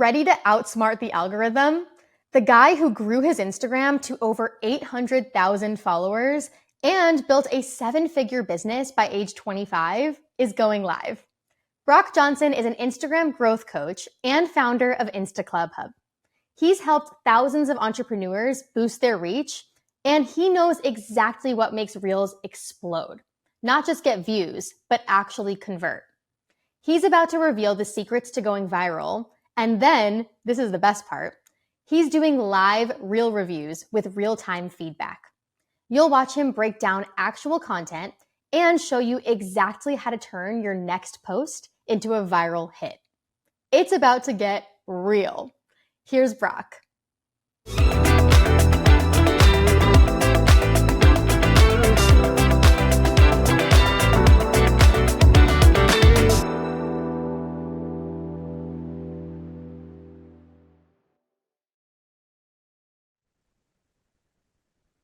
Ready to outsmart the algorithm? The guy who grew his Instagram to over 800,000 followers and built a seven-figure business by age 25 is going live. Brock Johnson is an Instagram growth coach and founder of Insta Club Hub. He's helped thousands of entrepreneurs boost their reach, and he knows exactly what makes Reels explode. Not just get views, but actually convert. He's about to reveal the secrets to going viral, and then, this is the best part, he's doing live Reel reviews with real-time feedback. You'll watch him break down actual content and show you exactly how to turn your next post into a viral hit. It's about to get real. Here's Brock.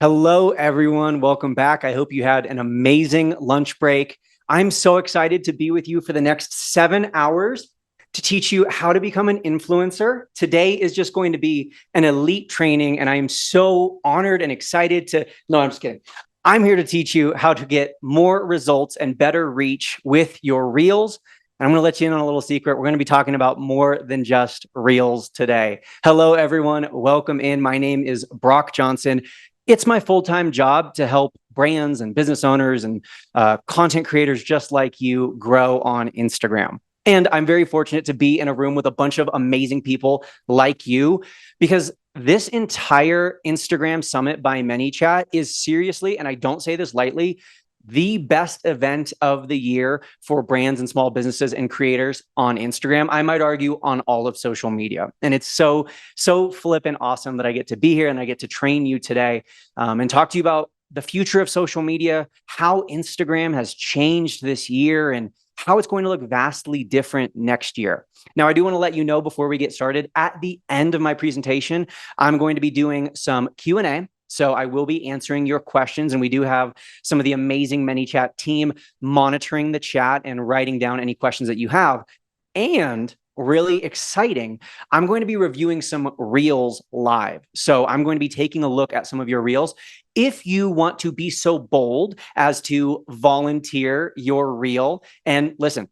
Hello, everyone. Welcome back. I hope you had an amazing lunch break. I'm so excited to be with you for the next 7 hours to teach you how to become an influencer. Today is just going to be an elite training, and I am so honored and excited to, no, I'm just kidding. I'm here to teach you how to get more results and better reach with your Reels. And I'm going to let you in on a little secret. We're going to be talking about more than just Reels today. Hello, everyone. Welcome in. My name is Brock Johnson. It's my full-time job to help brands and business owners and content creators just like you grow on Instagram. And I'm very fortunate to be in a room with a bunch of amazing people like you, because this entire Instagram summit by Manychat is seriously, and I don't say this lightly, the best event of the year for brands and small businesses and creators on Instagram. I might argue on all of social media. And it's so flippin' awesome that I get to be here and I get to train you today and talk to you about the future of social media, how Instagram has changed this year, and how it's going to look vastly different next year. Now, I do want to let you know before we get started, at the end of my presentation, I'm going to be doing some Q&A. So I will be answering your questions, and we do have some of the amazing Manychat team monitoring the chat and writing down any questions that you have. And really exciting, I'm going to be reviewing some Reels live. So I'm going to be taking a look at some of your Reels. If you want to be so bold as to volunteer your Reel, and listen,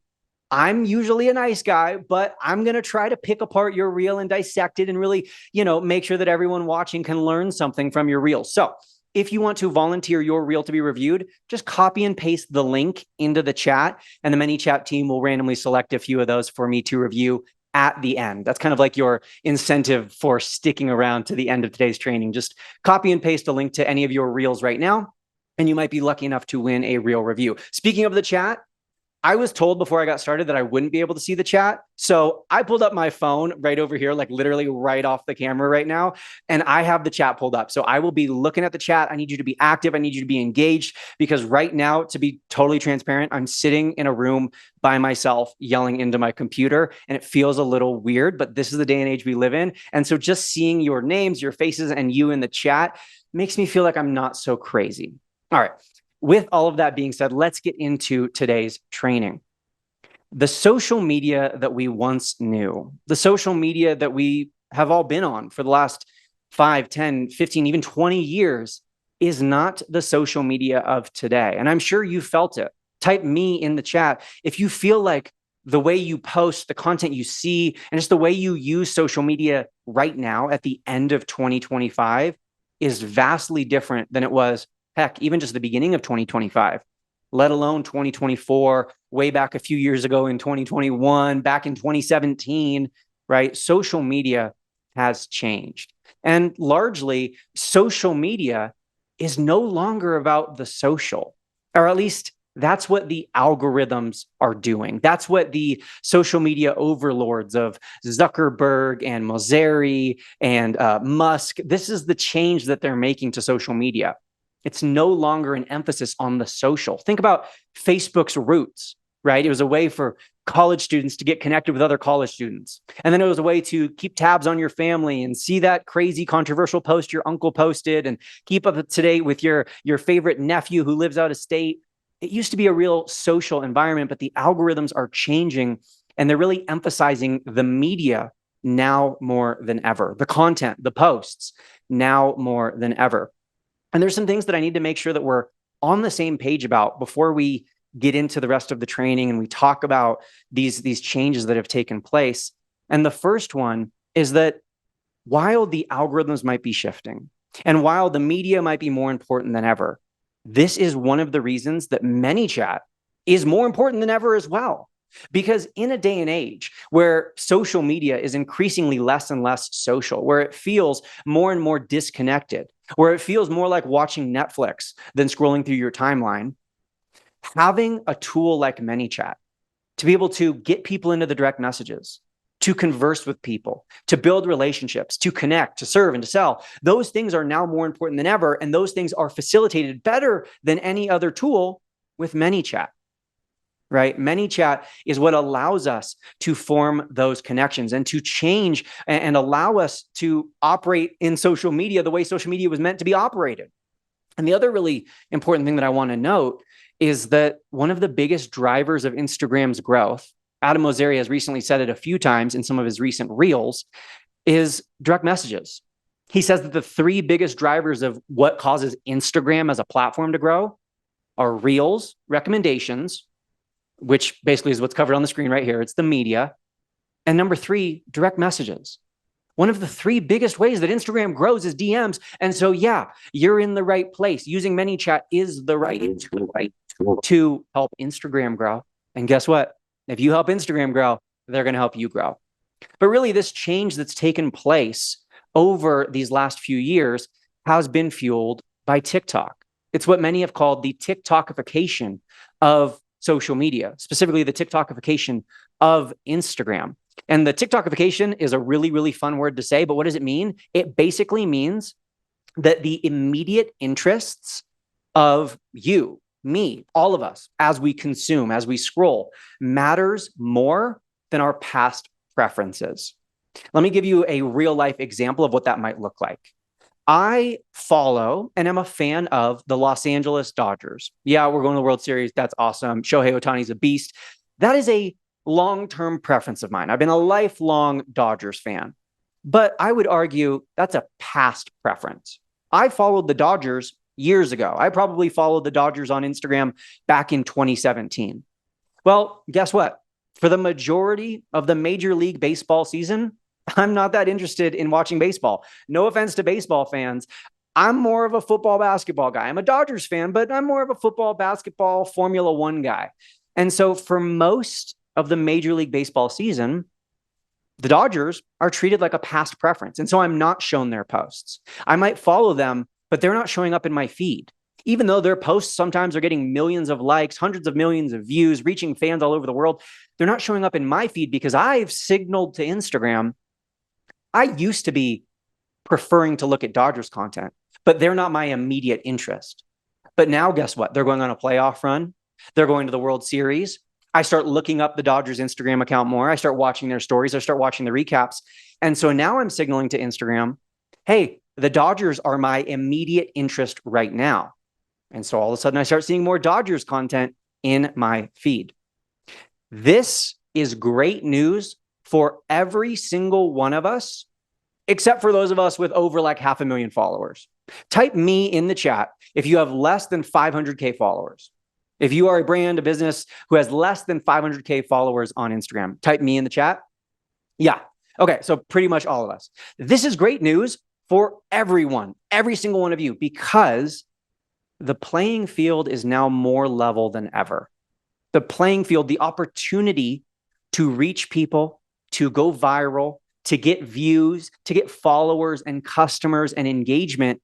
I'm usually a nice guy, but I'm going to try to pick apart your Reel and dissect it and really, make sure that everyone watching can learn something from your Reel. So if you want to volunteer your Reel to be reviewed, just copy and paste the link into the chat, and the Manychat team will randomly select a few of those for me to review at the end. That's kind of like your incentive for sticking around to the end of today's training. Just copy and paste a link to any of your Reels right now, and you might be lucky enough to win a Reel review. Speaking of the chat, I was told before I got started that I wouldn't be able to see the chat. So I pulled up my phone right over here, like literally right off the camera right now. And I have the chat pulled up. So I will be looking at the chat. I need you to be active. I need you to be engaged, because right now, to be totally transparent, I'm sitting in a room by myself yelling into my computer, and it feels a little weird, but this is the day and age we live in. And so just seeing your names, your faces, and you in the chat makes me feel like I'm not so crazy. All right. With all of that being said, let's get into today's training. The social media that we once knew, the social media that we have all been on for the last 5, 10, 15, even 20 years is not the social media of today. And I'm sure you felt it. Type me in the chat if you feel like the way you post, the content you see, and just the way you use social media right now at the end of 2025 is vastly different than it was, heck, even just the beginning of 2025, let alone 2024, way back a few years ago in 2021, back in 2017, right? Social media has changed. And largely, social media is no longer about the social, or at least that's what the algorithms are doing. That's what the social media overlords of Zuckerberg and Mosseri and Musk, this is the change that they're making to social media. It's no longer an emphasis on the social. Think about Facebook's roots, right? It was a way for college students to get connected with other college students. And then it was a way to keep tabs on your family and see that crazy controversial post your uncle posted and keep up to date with your favorite nephew who lives out of state. It used to be a real social environment, but the algorithms are changing, and they're really emphasizing the media now more than ever. The content, the posts, now more than ever. And there's some things that I need to make sure that we're on the same page about before we get into the rest of the training and we talk about these changes that have taken place. And the first one is that while the algorithms might be shifting and while the media might be more important than ever, this is one of the reasons that Manychat is more important than ever as well. Because in a day and age where social media is increasingly less and less social, where it feels more and more disconnected, where it feels more like watching Netflix than scrolling through your timeline, having a tool like Manychat to be able to get people into the direct messages, to converse with people, to build relationships, to connect, to serve, and to sell, those things are now more important than ever. And those things are facilitated better than any other tool with Manychat. Right? Manychat is what allows us to form those connections and to change and allow us to operate in social media the way social media was meant to be operated. And the other really important thing that I want to note is that one of the biggest drivers of Instagram's growth, Adam Mosseri has recently said it a few times in some of his recent reels, is direct messages. He says that the three biggest drivers of what causes Instagram as a platform to grow are reels, recommendations, which basically is what's covered on the screen right here. It's the media. And number three, direct messages. One of the three biggest ways that Instagram grows is DMs. And so, yeah, you're in the right place. Using Manychat is the right tool to help Instagram grow. And guess what? If you help Instagram grow, they're going to help you grow. But really, this change that's taken place over these last few years has been fueled by TikTok. It's what many have called the TikTokification of social media, specifically the TikTokification of Instagram. And the TikTokification is a really, really fun word to say, but what does it mean? It basically means that the immediate interests of you, me, all of us, as we consume, as we scroll, matters more than our past preferences. Let me give you a real life example of what that might look like. I follow and am a fan of the Los Angeles Dodgers. Yeah, we're going to the World Series. That's awesome. Shohei Ohtani's a beast. That is a long-term preference of mine. I've been a lifelong Dodgers fan, but I would argue that's a past preference. I followed the Dodgers years ago. I probably followed the Dodgers on Instagram back in 2017. Well, guess what? For the majority of the Major League Baseball season, I'm not that interested in watching baseball. No offense to baseball fans. I'm more of a football basketball guy. I'm a Dodgers fan, but I'm more of a football basketball Formula One guy. And so for most of the Major League Baseball season, the Dodgers are treated like a past preference. And so I'm not shown their posts. I might follow them, but they're not showing up in my feed. Even though their posts sometimes are getting millions of likes, hundreds of millions of views, reaching fans all over the world, they're not showing up in my feed because I've signaled to Instagram, I used to be preferring to look at Dodgers content, but they're not my immediate interest. But now, guess what? They're going on a playoff run. They're going to the World Series. I start looking up the Dodgers Instagram account more. I start watching their stories. I start watching the recaps. And so now I'm signaling to Instagram, hey, the Dodgers are my immediate interest right now. And so all of a sudden I start seeing more Dodgers content in my feed. This is great news for every single one of us, except for those of us with over like 500,000 followers. Type me in the chat if you have less than 500K followers. If you are a brand, a business who has less than 500K followers on Instagram, type me in the chat. Yeah. Okay. So pretty much all of us. This is great news for everyone, every single one of you, because the playing field is now more level than ever. The playing field, the opportunity to reach people, to go viral, to get views, to get followers and customers and engagement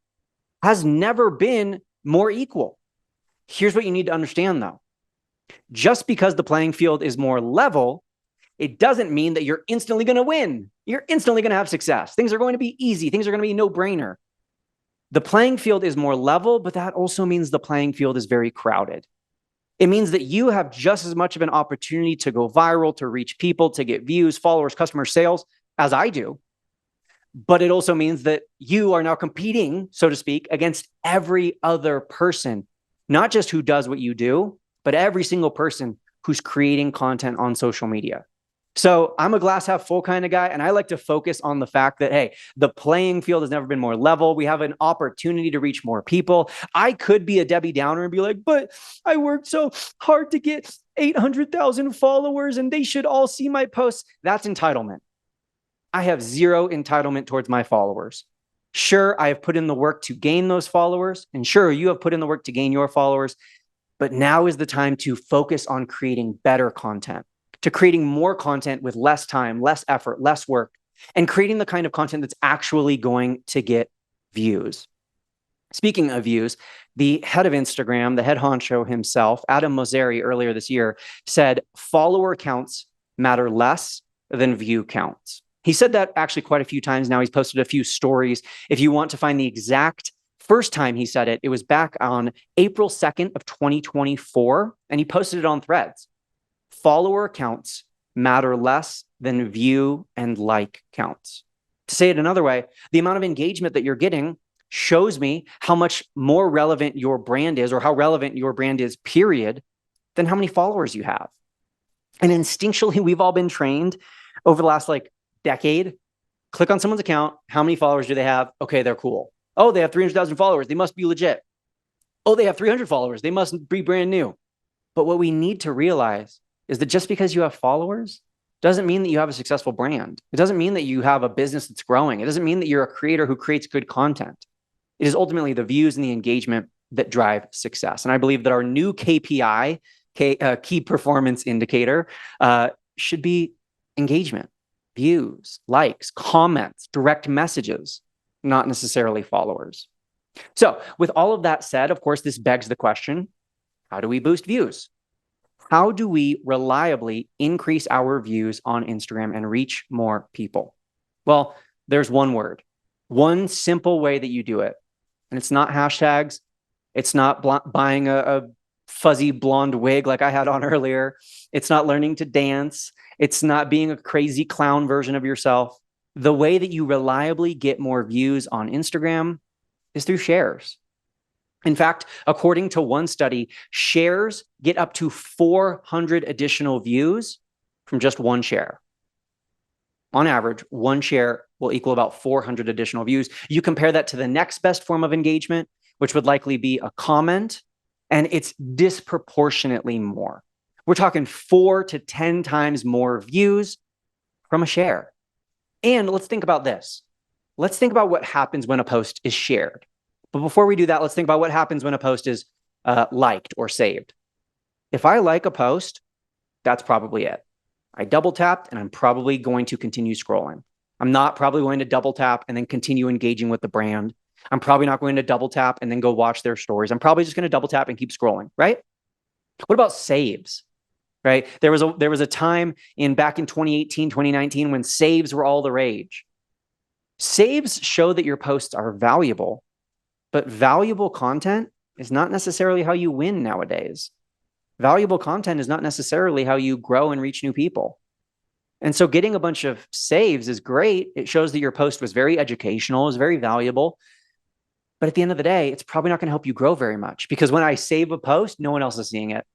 has never been more equal. Here's what you need to understand, though. Just because the playing field is more level, it doesn't mean that you're instantly going to win. You're instantly going to have success. Things are going to be easy. Things are going to be no-brainer. The playing field is more level, but that also means the playing field is very crowded. It means that you have just as much of an opportunity to go viral, to reach people, to get views, followers, customers, sales, as I do. But it also means that you are now competing, so to speak, against every other person, not just who does what you do, but every single person who's creating content on social media. So I'm a glass half full kind of guy, and I like to focus on the fact that, hey, the playing field has never been more level. We have an opportunity to reach more people. I could be a Debbie Downer and be like, but I worked so hard to get 800,000 followers and they should all see my posts. That's entitlement. I have zero entitlement towards my followers. Sure, I have put in the work to gain those followers, and sure, you have put in the work to gain your followers, but now is the time to focus on creating better content, to creating more content with less time, less effort, less work, and creating the kind of content that's actually going to get views. Speaking of views, the head of Instagram, the head honcho himself, Adam Mosseri, earlier this year said follower counts matter less than view counts. He said that actually quite a few times now. He's posted a few stories. If you want to find the exact first time he said it, it was back on April 2nd of 2024, and he posted it on Threads. Follower counts matter less than view and like counts. To say it another way, the amount of engagement that you're getting shows me how much more relevant your brand is, or how relevant your brand is, period, than how many followers you have. And instinctually, we've all been trained over the last decade. Click on someone's account. How many followers do they have? Okay, they're cool. Oh, they have 300,000 followers. They must be legit. Oh, they have 300 followers. They must be brand new. But what we need to realize is that just because you have followers doesn't mean that you have a successful brand. It doesn't mean that you have a business that's growing. It doesn't mean that you're a creator who creates good content. It is ultimately the views and the engagement that drive success. And I believe that our new KPI, key performance indicator, should be engagement, views, likes, comments, direct messages, not necessarily followers. So with all of that said, of course, this begs the question, how do we boost views? How do we reliably increase our views on Instagram and reach more people? Well, there's one word, one simple way that you do it. And it's not hashtags. It's not buying a fuzzy blonde wig like I had on earlier. It's not learning to dance. It's not being a crazy clown version of yourself. The way that you reliably get more views on Instagram is through shares. In fact, according to one study, shares get up to 400 additional views from just one share. On average, one share will equal about 400 additional views. You compare that to the next best form of engagement, which would likely be a comment, and it's disproportionately more. We're talking 4 to 10 times more views from a share. And let's think about this. Let's think about what happens when a post is shared. But before we do that, let's think about what happens when a post is liked or saved. If I like a post, that's probably it. I double tapped and I'm probably going to continue scrolling. I'm not probably going to double tap and then continue engaging with the brand. I'm probably not going to double tap and then go watch their stories. I'm probably just going to double tap and keep scrolling, right? What about saves? Right? There was a time back in 2018, 2019 when saves were all the rage. Saves show that your posts are valuable, but valuable content is not necessarily how you win nowadays. Valuable content is not necessarily how you grow and reach new people. And so getting a bunch of saves is great. It shows that your post was very educational, is very valuable. But at the end of the day, it's probably not going to help you grow very much, because when I save a post, no one else is seeing it,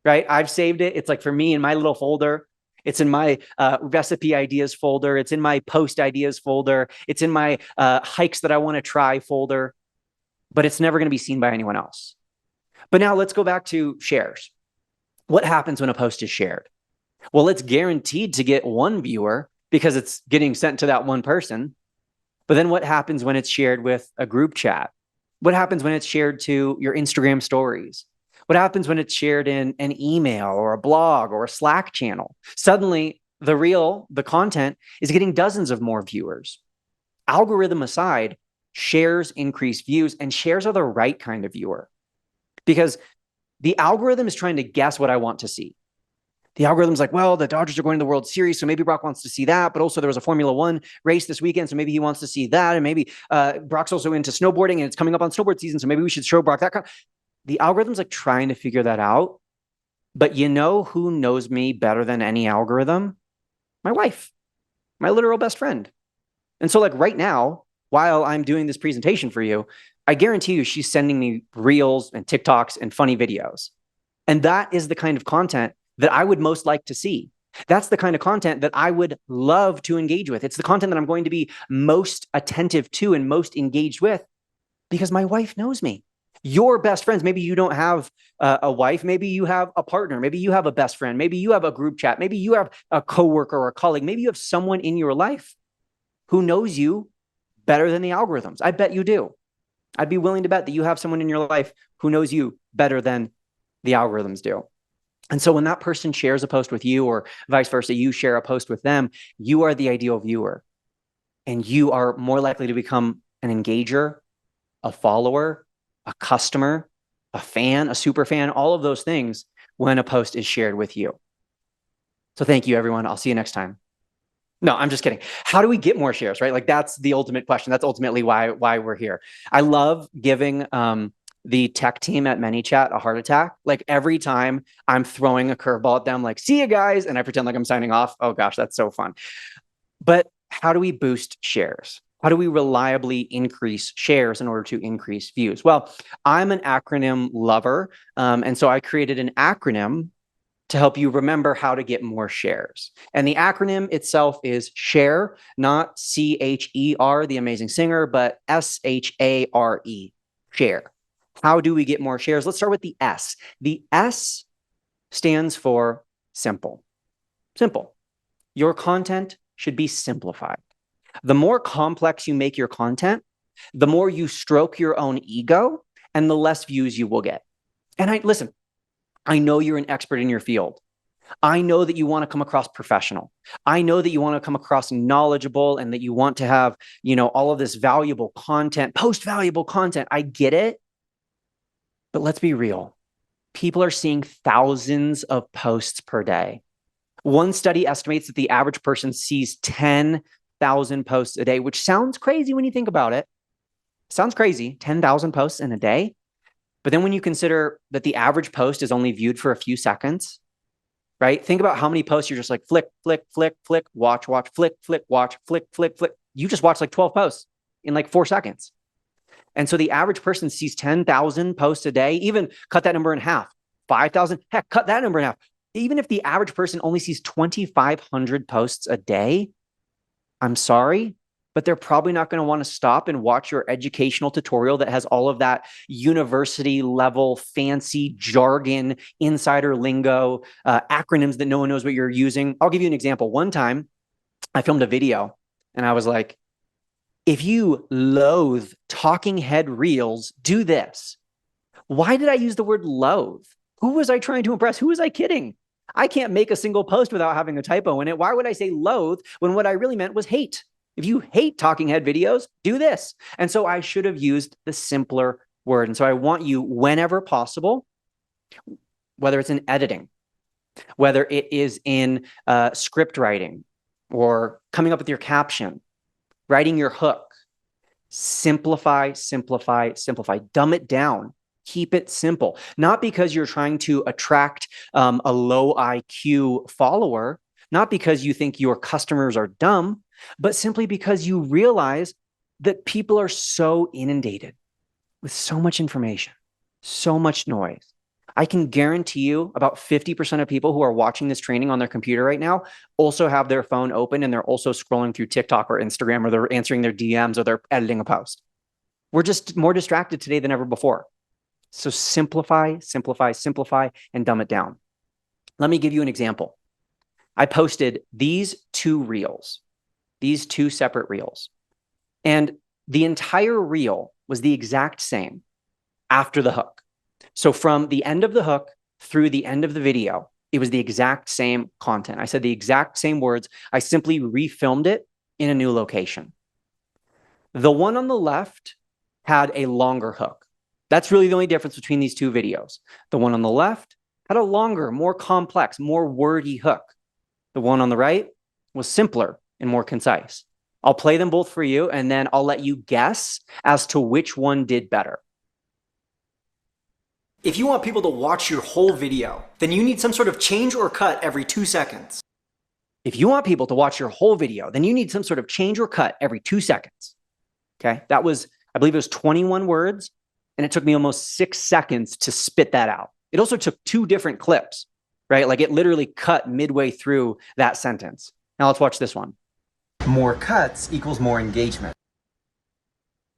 right? I've saved it. It's like for me in my little folder. It's in my recipe ideas folder. It's in my post ideas folder. It's in my hikes that I want to try folder, but it's never going to be seen by anyone else. But now let's go back to shares. What happens when a post is shared? Well, it's guaranteed to get one viewer because it's getting sent to that one person. But then what happens when it's shared with a group chat? What happens when it's shared to your Instagram stories? What happens when it's shared in an email or a blog or a Slack channel? Suddenly, the content is getting dozens of more viewers. Algorithm aside, shares increase views, and shares are the right kind of viewer, because the algorithm is trying to guess what I want to see. The algorithm's like, well, the Dodgers are going to the World Series, so maybe Brock wants to see that. But also there was a Formula One race this weekend, so maybe he wants to see that. And maybe Brock's also into snowboarding, and it's coming up on snowboard season, so maybe we should show Brock that. The algorithm's like trying to figure that out. But you know who knows me better than any algorithm? My wife, my literal best friend. And so right now, while I'm doing this presentation for you, I guarantee you she's sending me reels and TikToks and funny videos. And that is the kind of content that I would most like to see. That's the kind of content that I would love to engage with. It's the content that I'm going to be most attentive to and most engaged with because my wife knows me. Your best friends, maybe you don't have a wife, maybe you have a partner, maybe you have a best friend, maybe you have a group chat, maybe you have a coworker or a colleague, maybe you have someone in your life who knows you better than the algorithms. I bet you do. I'd be willing to bet that you have someone in your life who knows you better than the algorithms do. And so when that person shares a post with you or vice versa, you share a post with them, you are the ideal viewer and you are more likely to become an engager, a follower, a customer, a fan, a super fan, all of those things when a post is shared with you. So thank you, everyone. I'll see you next time. No, I'm just kidding. How do we get more shares, right? Like that's the ultimate question. That's ultimately why we're here. I love giving the tech team at Manychat a heart attack. Like every time I'm throwing a curveball at them, like, see you guys, and I pretend like I'm signing off. Oh gosh, that's so fun. But how do we boost shares? How do we reliably increase shares in order to increase views? Well, I'm an acronym lover. And so I created an acronym to help you remember how to get more shares. And the acronym itself is SHARE, not CHER, the amazing singer, but SHARE, SHARE. How do we get more shares? Let's start with the S. The S stands for simple. Simple. Your content should be simplified. The more complex you make your content, the more you stroke your own ego and the less views you will get. And listen, I know you're an expert in your field. I know that you want to come across professional. I know that you want to come across knowledgeable and that you want to have, all of this valuable content, post valuable content. I get it. But let's be real. People are seeing thousands of posts per day. One study estimates that the average person sees 10,000 posts a day, which sounds crazy when you think about it. Sounds crazy, 10,000 posts in a day. But then when you consider that the average post is only viewed for a few seconds, right? Think about how many posts you're just like flick, flick, flick, flick, watch, flick, flick, watch, flick, flick, flick. You just watch like 12 posts in like 4 seconds. And so the average person sees 10,000 posts a day, even cut that number in half, 5,000, heck, cut that number in half. Even if the average person only sees 2,500 posts a day, I'm sorry, but they're probably not going to want to stop and watch your educational tutorial that has all of that university level fancy jargon, insider lingo, acronyms that no one knows what you're using. I'll give you an example. One time I filmed a video and I was like, if you loathe talking head reels, do this. Why did I use the word loathe? Who was I trying to impress? Who was I kidding? I can't make a single post without having a typo in it. Why would I say loathe when what I really meant was hate? If you hate talking head videos, do this. And so I should have used the simpler word. And so I want you, whenever possible, whether it's in editing, whether it is in script writing or coming up with your caption, writing your hook, simplify, simplify, simplify, dumb it down. Keep it simple, not because you're trying to attract a low IQ follower, not because you think your customers are dumb, but simply because you realize that people are so inundated with so much information, so much noise. I can guarantee you about 50% of people who are watching this training on their computer right now also have their phone open and they're also scrolling through TikTok or Instagram, or they're answering their DMs, or they're editing a post. We're just more distracted today than ever before. So simplify, simplify, simplify, and dumb it down. Let me give you an example. I posted these 2 reels, these 2 separate reels, and the entire reel was the exact same after the hook. So from the end of the hook through the end of the video, it was the exact same content. I said the exact same words. I simply refilmed it in a new location. The one on the left had a longer hook. That's really the only difference between these 2 videos. The one on the left had a longer, more complex, more wordy hook. The one on the right was simpler and more concise. I'll play them both for you, and then I'll let you guess as to which one did better. If you want people to watch your whole video, then you need some sort of change or cut every 2 seconds. If you want people to watch your whole video, then you need some sort of change or cut every 2 seconds. Okay, that was, I believe it was 21 words, and it took me almost 6 seconds to spit that out. It also took 2 different clips. right? Like it literally cut midway through that sentence. Now let's watch this one. More cuts equals more engagement.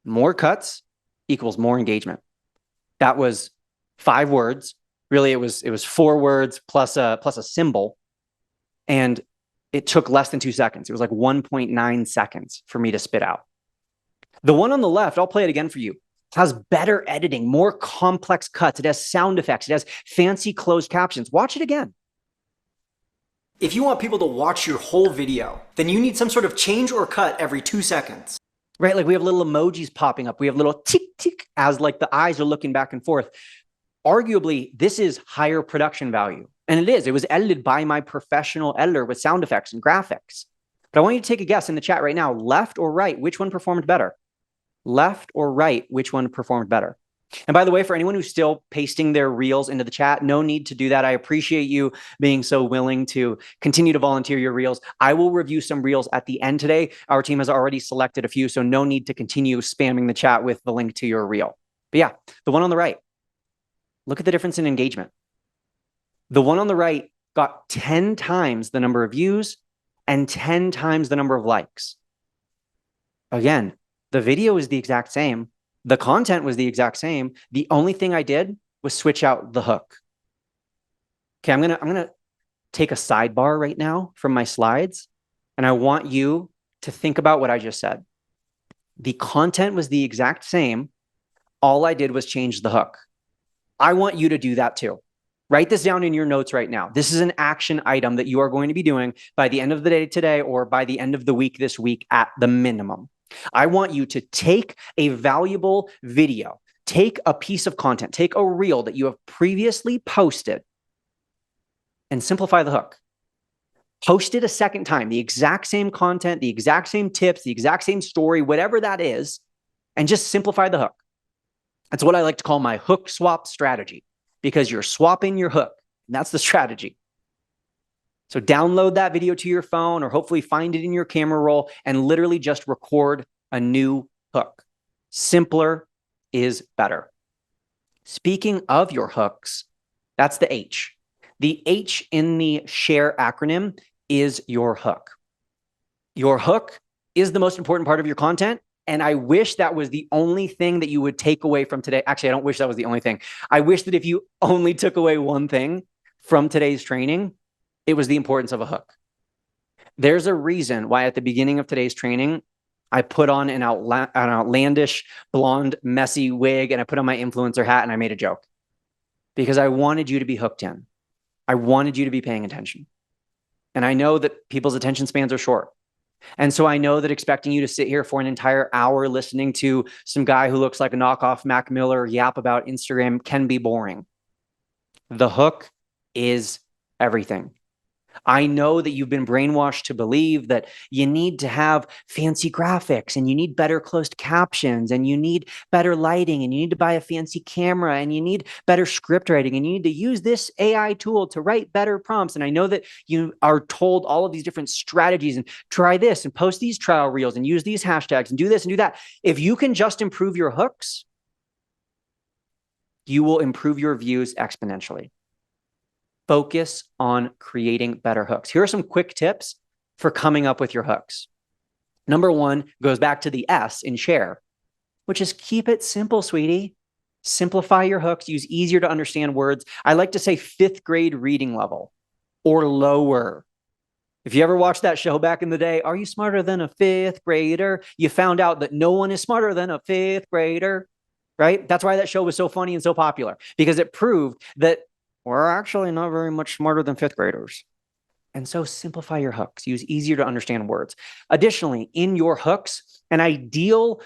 More cuts equals more engagement. That was 5 words. Really, it was 4 words plus a symbol. And it took less than 2 seconds. It was like 1.9 seconds for me to spit out. The one on the left, I'll play it again for you, has better editing, more complex cuts. It has sound effects. It has fancy closed captions. Watch it again. If you want people to watch your whole video, then you need some sort of change or cut every 2 seconds. Right? Like we have little emojis popping up. We have little tick, tick as like the eyes are looking back and forth. Arguably, this is higher production value. And it is. It was edited by my professional editor with sound effects and graphics. But I want you to take a guess in the chat right now, left or right, which one performed better? Left or right, which one performed better? And by the way, for anyone who's still pasting their reels into the chat, no need to do that. I appreciate you being so willing to continue to volunteer your reels. I will review some reels at the end today. Our team has already selected a few, so no need to continue spamming the chat with the link to your reel. But yeah, the one on the right, look at the difference in engagement. The one on the right got 10 times the number of views and 10 times the number of likes. Again, the video is the exact same. The content was the exact same. The only thing I did was switch out the hook. Okay, I'm gonna take a sidebar right now from my slides, and I want you to think about what I just said. The content was the exact same. All I did was change the hook. I want you to do that too. Write this down in your notes right now. This is an action item that you are going to be doing by the end of the day today or by the end of the week this week at the minimum. I want you to take a valuable video, take a piece of content, take a reel that you have previously posted and simplify the hook. Post it a second time, the exact same content, the exact same tips, the exact same story, whatever that is, and just simplify the hook. That's what I like to call my hook swap strategy, because you're swapping your hook. And that's the strategy. So download that video to your phone or hopefully find it in your camera roll and literally just record a new hook. Simpler is better. Speaking of your hooks, that's the H. The H in the SHARE acronym is your hook. Your hook is the most important part of your content. And I wish that was the only thing that you would take away from today. Actually, I don't wish that was the only thing. I wish that if you only took away one thing from today's training, it was the importance of a hook. There's a reason why at the beginning of today's training, I put on an outlandish, blonde, messy wig, and I put on my influencer hat and I made a joke. Because I wanted you to be hooked in. I wanted you to be paying attention. And I know that people's attention spans are short. And so I know that expecting you to sit here for an entire hour listening to some guy who looks like a knockoff Mac Miller yap about Instagram can be boring. The hook is everything. I know that you've been brainwashed to believe that you need to have fancy graphics and you need better closed captions and you need better lighting and you need to buy a fancy camera and you need better script writing and you need to use this AI tool to write better prompts. And I know that you are told all of these different strategies and try this and post these trial reels and use these hashtags and do this and do that. If you can just improve your hooks, you will improve your views exponentially. Focus on creating better hooks. Here are some quick tips for coming up with your hooks. Number one goes back to the S in SHARE, which is keep it simple, sweetie. Simplify your hooks, use easier to understand words. I like to say 5th grade reading level or lower. If you ever watched that show back in the day, Are You Smarter Than a 5th Grader? You found out that no one is smarter than a 5th grader, right? That's why that show was so funny and so popular, because it proved that we're actually not very much smarter than 5th graders. And so simplify your hooks. Use easier to understand words. Additionally, in your hooks, an ideal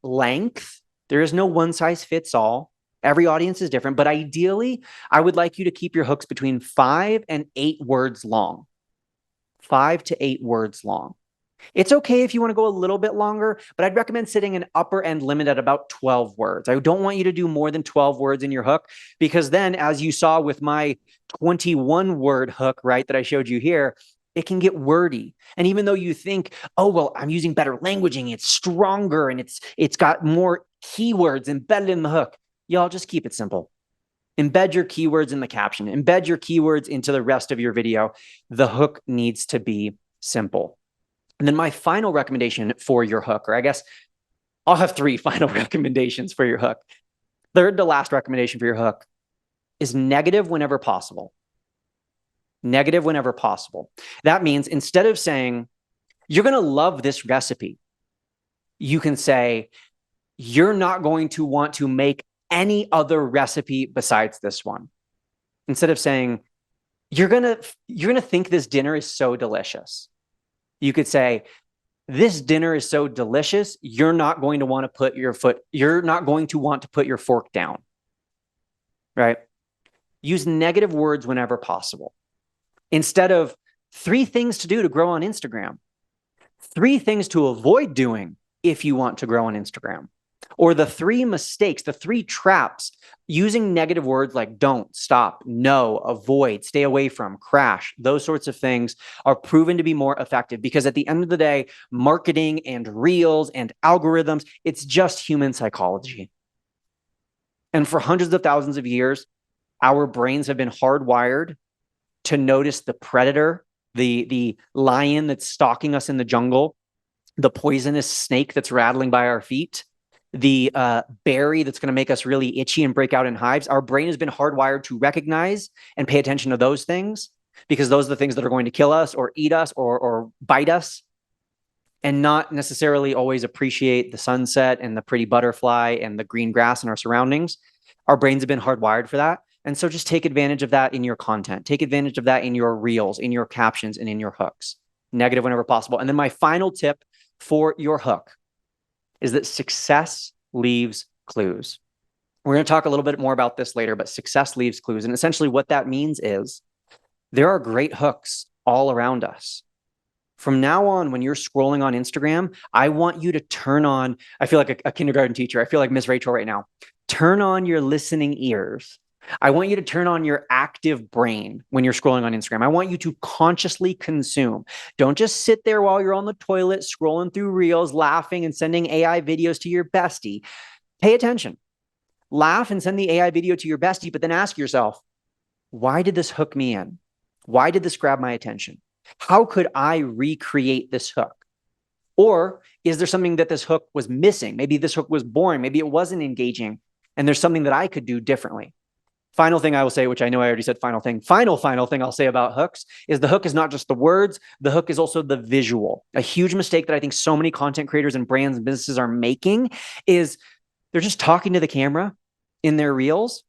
length, there is no one size fits all. Every audience is different, but ideally, I would like you to keep your hooks between 5 and 8 words long. 5 to 8 words long. It's okay if you want to go a little bit longer, but I'd recommend setting an upper end limit at about 12 words. I don't want you to do more than 12 words in your hook, because then, as you saw with my 21 word hook, right, that I showed you here, it can get wordy. And even though you think, oh, well, I'm using better languaging, it's stronger and it's got more keywords embedded in the hook, y'all just keep it simple. Embed your keywords in the caption. Embed your keywords into the rest of your video. The hook needs to be simple. And then my final recommendation for your hook, or I guess I'll have 3 final recommendations for your hook. Third to last recommendation for your hook is negative whenever possible. Negative whenever possible. That means instead of saying, you're going to love this recipe, you can say, you're not going to want to make any other recipe besides this one. Instead of saying, you're going to think this dinner is so delicious, you could say, this dinner is so delicious, you're not going to want to put your fork down, right? Use negative words whenever possible. Instead of 3 things to do to grow on Instagram, 3 things to avoid doing if you want to grow on Instagram, or the 3 mistakes, the 3 traps, using negative words like don't, stop, no, avoid, stay away from, crash. Those sorts of things are proven to be more effective because at the end of the day, marketing and reels and algorithms, it's just human psychology. And for hundreds of thousands of years, our brains have been hardwired to notice the predator, the lion that's stalking us in the jungle, the poisonous snake that's rattling by our feet, the berry that's going to make us really itchy and break out in hives. Our brain has been hardwired to recognize and pay attention to those things because those are the things that are going to kill us or eat us or bite us, and not necessarily always appreciate the sunset and the pretty butterfly and the green grass in our surroundings. Our brains have been hardwired for that. And so just take advantage of that in your content. Take advantage of that in your reels, in your captions, and in your hooks. Negative whenever possible. And then my final tip for your hook is that success leaves clues. We're going to talk a little bit more about this later, but success leaves clues. And essentially what that means is there are great hooks all around us. From now on, when you're scrolling on Instagram, I want you to turn on, I feel like a kindergarten teacher. I feel like Miss Rachel right now. Turn on your listening ears. I want you to turn on your active brain when you're scrolling on Instagram. I want you to consciously consume. Don't just sit there while you're on the toilet scrolling through reels, laughing and sending AI videos to your bestie. Pay attention. Laugh and send the AI video to your bestie, but then ask yourself, why did this hook me in? Why did this grab my attention? How could I recreate this hook? Or is there something that this hook was missing? Maybe this hook was boring. Maybe it wasn't engaging. And there's something that I could do differently. Final thing I will say, which I know I already said final thing. Final thing I'll say about hooks is the hook is not just the words. The hook is also the visual. A huge mistake that I think so many content creators and brands and businesses are making is they're just talking to the camera in their reels,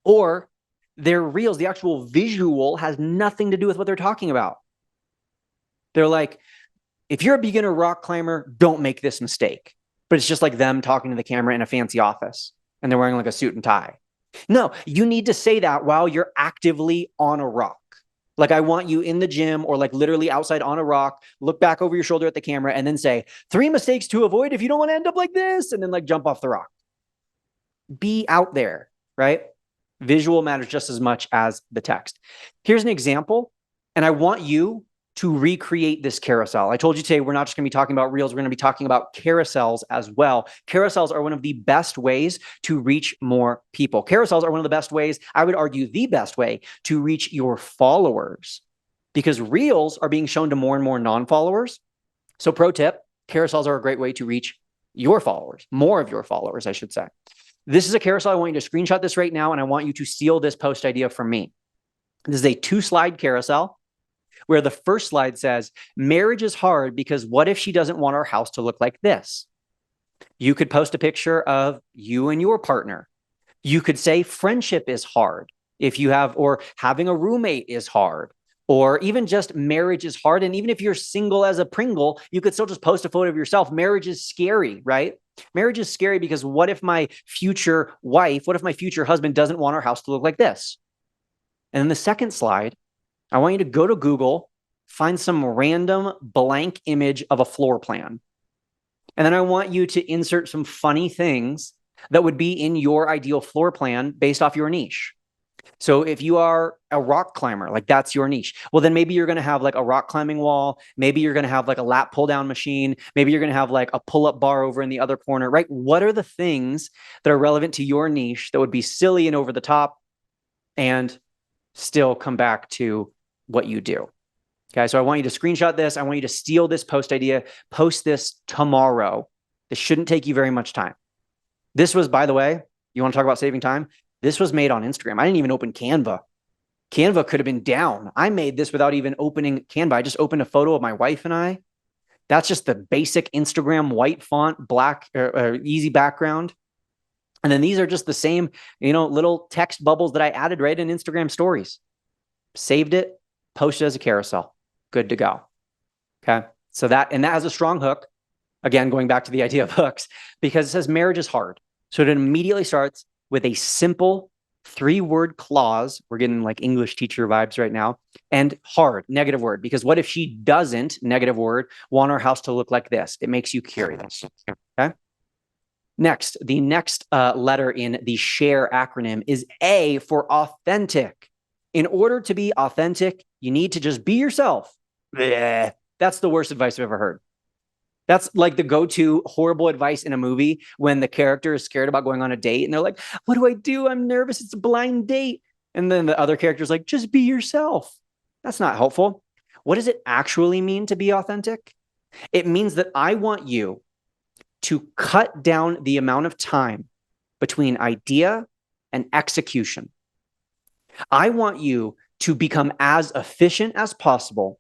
or their reels, the actual visual has nothing to do with what they're talking about. They're like, if you're a beginner rock climber, don't make this mistake. But it's just like them talking to the camera in a fancy office and they're wearing like a suit and tie. No, you need to say that while you're actively on a rock. Like I want you in the gym or like literally outside on a rock, look back over your shoulder at the camera and then say 3 mistakes to avoid if you don't want to end up like this, and then like jump off the rock. Be out there, right? Visual matters just as much as the text. Here's an example, and I want you to recreate this carousel. I told you today, we're not just going to be talking about reels. We're going to be talking about carousels as well. Carousels are one of the best ways to reach more people. Carousels are one of the best ways, I would argue the best way to reach your followers, because reels are being shown to more and more non-followers. So pro tip, carousels are a great way to reach your followers, more of your followers, I should say. This is a carousel. I want you to screenshot this right now, and I want you to steal this post idea from me. This is a 2-slide carousel, where the first slide says, marriage is hard because what if she doesn't want our house to look like this? You could post a picture of you and your partner. You could say friendship is hard if you have, or having a roommate is hard, or even just marriage is hard. And even if you're single as a Pringle, you could still just post a photo of yourself. Marriage is scary, right? Marriage is scary because what if my future wife, what if my future husband doesn't want our house to look like this? And then the second slide, I want you to go to Google, find some random blank image of a floor plan. And then I want you to insert some funny things that would be in your ideal floor plan based off your niche. So if you are a rock climber, like that's your niche, well, then maybe you're going to have like a rock climbing wall. Maybe you're going to have like a lat pull down machine. Maybe you're going to have like a pull-up bar over in the other corner, right? What are the things that are relevant to your niche that would be silly and over the top, and still come back to what you do. Okay, so I want you to screenshot this. I want you to steal this post idea, post this tomorrow. This shouldn't take you very much time. This was, by the way, you want to talk about saving time? This was made on Instagram. I didn't even open Canva. Canva could have been down. I made this without even opening Canva. I just opened a photo of my wife and I. That's just the basic Instagram white font, black, easy background. And then these are just the same, little text bubbles that I added right in Instagram stories. Saved it, posted as a carousel. Good to go. Okay. So that has a strong hook. Again, going back to the idea of hooks, because it says marriage is hard. So it immediately starts with a simple 3-word clause. We're getting like English teacher vibes right now. And hard, negative word. Because what if she doesn't, negative word, want our house to look like this? It makes you curious. Okay. Next, the next letter in the SHARE acronym is A for authentic. In order to be authentic, you need to just be yourself. Blech. That's the worst advice I've ever heard. That's like the go-to horrible advice in a movie when the character is scared about going on a date and they're like, what do I do? I'm nervous. It's a blind date. And then the other character's like, just be yourself. That's not helpful. What does it actually mean to be authentic? It means that I want you to cut down the amount of time between idea and execution. I want you to become as efficient as possible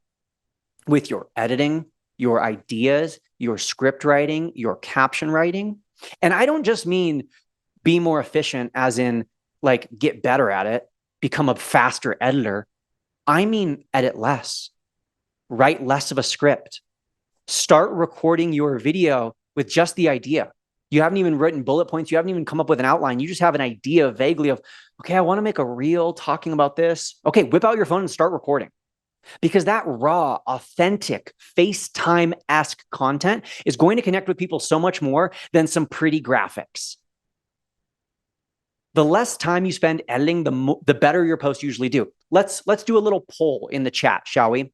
with your editing, your ideas, your script writing, your caption writing. And I don't just mean be more efficient as in like get better at it, become a faster editor. I mean edit less, write less of a script, start recording your video with just the idea. You haven't even written bullet points. You haven't even come up with an outline. You just have an idea vaguely of, okay, I want to make a reel talking about this. Okay, whip out your phone and start recording. Because that raw, authentic, FaceTime-esque content is going to connect with people so much more than some pretty graphics. The less time you spend editing, the better your posts usually do. Let's do a little poll in the chat, shall we?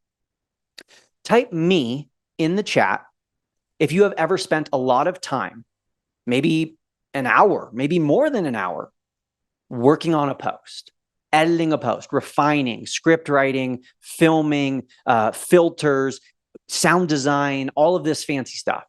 Type me in the chat if you have ever spent a lot of time, maybe an hour, maybe more than an hour, working on a post, editing a post, refining, script writing, filming, filters, sound design, all of this fancy stuff.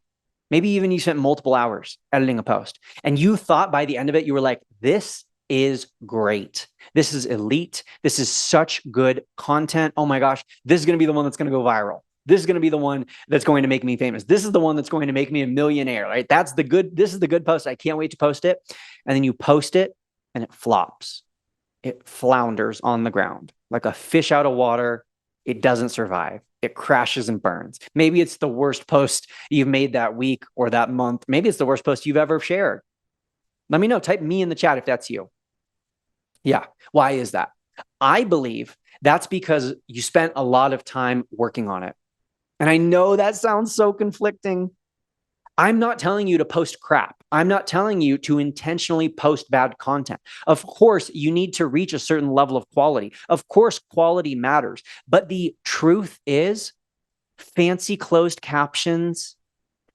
Maybe even you spent multiple hours editing a post and you thought by the end of it, you were like, this is great. This is elite. This is such good content. Oh my gosh, this is going to be the one that's going to go viral. This is going to be the one that's going to make me famous. This is the one that's going to make me a millionaire, right? This is the good post. I can't wait to post it. And then you post it and it flops. It flounders on the ground like a fish out of water. It doesn't survive. It crashes and burns. Maybe it's the worst post you've made that week or that month. Maybe it's the worst post you've ever shared. Let me know. Type me in the chat if that's you. Yeah. Why is that? I believe that's because you spent a lot of time working on it. And I know that sounds so conflicting. I'm not telling you to post crap. I'm not telling you to intentionally post bad content. Of course, you need to reach a certain level of quality. Of course, quality matters. But the truth is, fancy closed captions,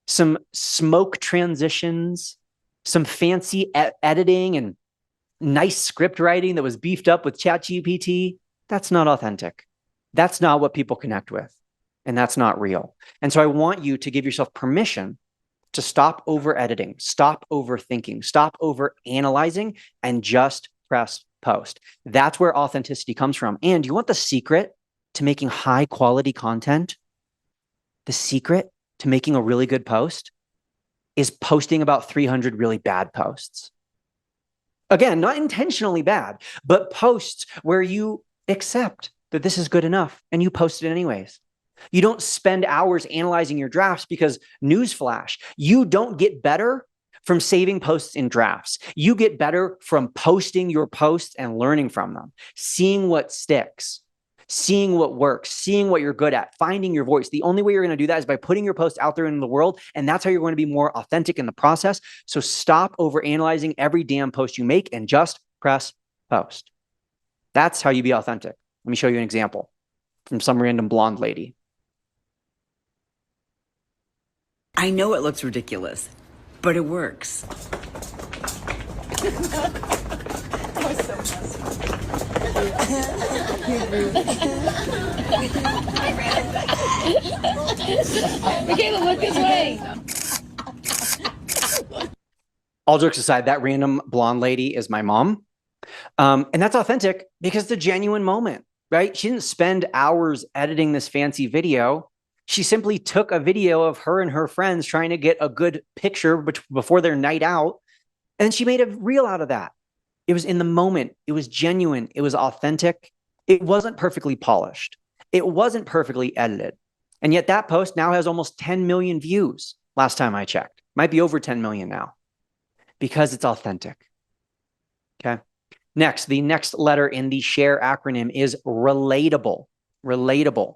some smoke transitions, some fancy editing and nice script writing that was beefed up with ChatGPT, that's not authentic. That's not what people connect with. And that's not real. And so I want you to give yourself permission to stop over editing, stop overthinking, stop over analyzing, and just press post. That's where authenticity comes from. And you want the secret to making high quality content? The secret to making a really good post is posting about 300 really bad posts. Again, not intentionally bad, but posts where you accept that this is good enough and you post it anyways. You don't spend hours analyzing your drafts because newsflash, you don't get better from saving posts in drafts. You get better from posting your posts and learning from them, seeing what sticks, seeing what works, seeing what you're good at, finding your voice. The only way you're going to do that is by putting your post out there in the world. And that's how you're going to be more authentic in the process. So stop over analyzing every damn post you make and just press post. That's how you be authentic. Let me show you an example from some random blonde lady. I know it looks ridiculous, but it works. That was so messy. Michaela, look this way. All jokes aside, that random blonde lady is my mom. And that's authentic because it's a genuine moment, right? She didn't spend hours editing this fancy video. She simply took a video of her and her friends trying to get a good picture before their night out. And she made a reel out of that. It was in the moment. It was genuine. It was authentic. It wasn't perfectly polished. It wasn't perfectly edited. And yet that post now has almost 10 million views last time I checked. Might be over 10 million now because it's authentic. Okay. Next, the next letter in the SHARE acronym is relatable. Relatable.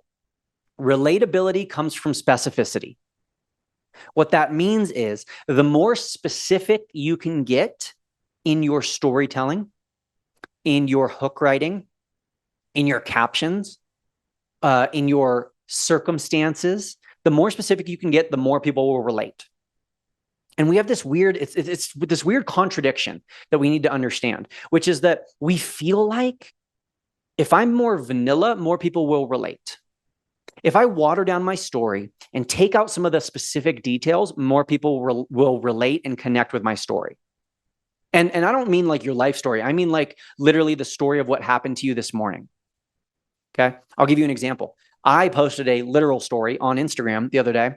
Relatability comes from specificity. What that means is the more specific you can get in your storytelling, in your hook writing, in your captions, in your circumstances, the more specific you can get, the more people will relate. And we have this weird, it's this weird contradiction that we need to understand, which is that we feel like if I'm more vanilla, more people will relate. If I water down my story and take out some of the specific details, more people will relate and connect with my story. And I don't mean like your life story. I mean like literally the story of what happened to you this morning. Okay. I'll give you an example. I posted a literal story on Instagram the other day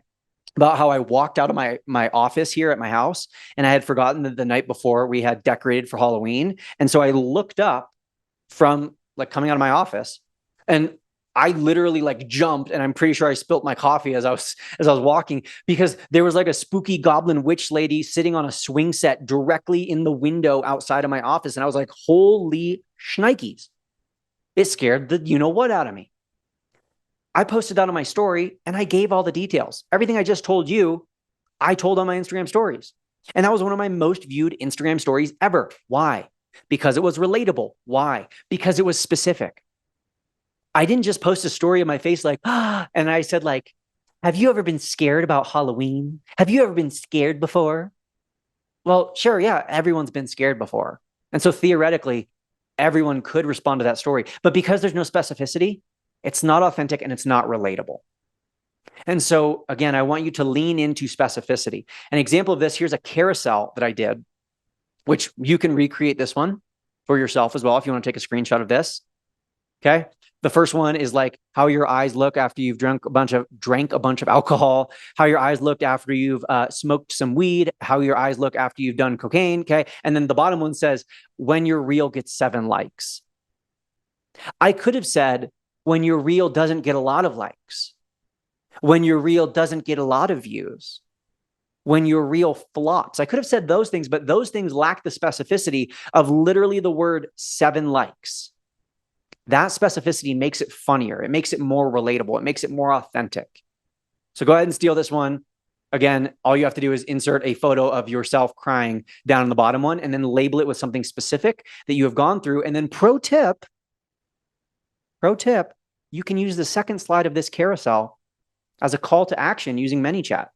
about how I walked out of my office here at my house and I had forgotten that the night before we had decorated for Halloween. And so I looked up from like coming out of my office and I literally like jumped and I'm pretty sure I spilt my coffee as I was walking because there was like a spooky goblin witch lady sitting on a swing set directly in the window outside of my office. And I was like, holy shnikes. It scared the you know what out of me. I posted that on my story and I gave all the details. Everything I just told you, I told on my Instagram stories. And that was one of my most viewed Instagram stories ever. Why? Because it was relatable. Why? Because it was specific. I didn't just post a story of my face like, and I said like, have you ever been scared about Halloween? Have you ever been scared before? Well, sure. Yeah. Everyone's been scared before. And so theoretically, everyone could respond to that story. But because there's no specificity, it's not authentic and it's not relatable. And so again, I want you to lean into specificity. An example of this, here's a carousel that I did, which you can recreate this one for yourself as well if you want to take a screenshot of this. Okay. The first one is like how your eyes look after you've drank a bunch of alcohol, how your eyes looked after you've smoked some weed, how your eyes look after you've done cocaine. Okay. And then the bottom one says, when your reel gets 7 likes. I could have said, when your reel doesn't get a lot of likes, when your reel doesn't get a lot of views, when your reel flops. I could have said those things, but those things lack the specificity of literally the word 7 likes. That specificity makes it funnier. It makes it more relatable. It makes it more authentic. So go ahead and steal this one. Again, all you have to do is insert a photo of yourself crying down in the bottom one and then label it with something specific that you have gone through. And then pro tip, you can use the second slide of this carousel as a call to action using Manychat.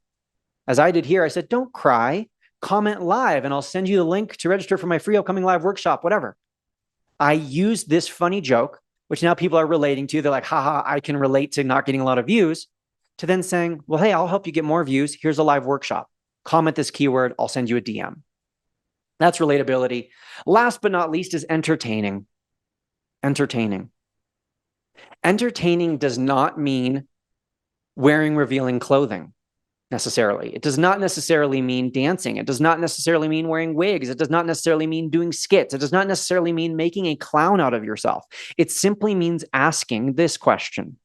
As I did here, I said, don't cry, comment live, and I'll send you the link to register for my free upcoming live workshop, whatever. I used this funny joke, which now people are relating to. They're like, haha, I can relate to not getting a lot of views, to then saying, well, hey, I'll help you get more views. Here's a live workshop. Comment this keyword. I'll send you a DM. That's relatability. Last but not least is entertaining. Entertaining. Entertaining does not mean wearing revealing clothing necessarily. It does not necessarily mean dancing. It does not necessarily mean wearing wigs. It does not necessarily mean doing skits. It does not necessarily mean making a clown out of yourself. It simply means asking this question.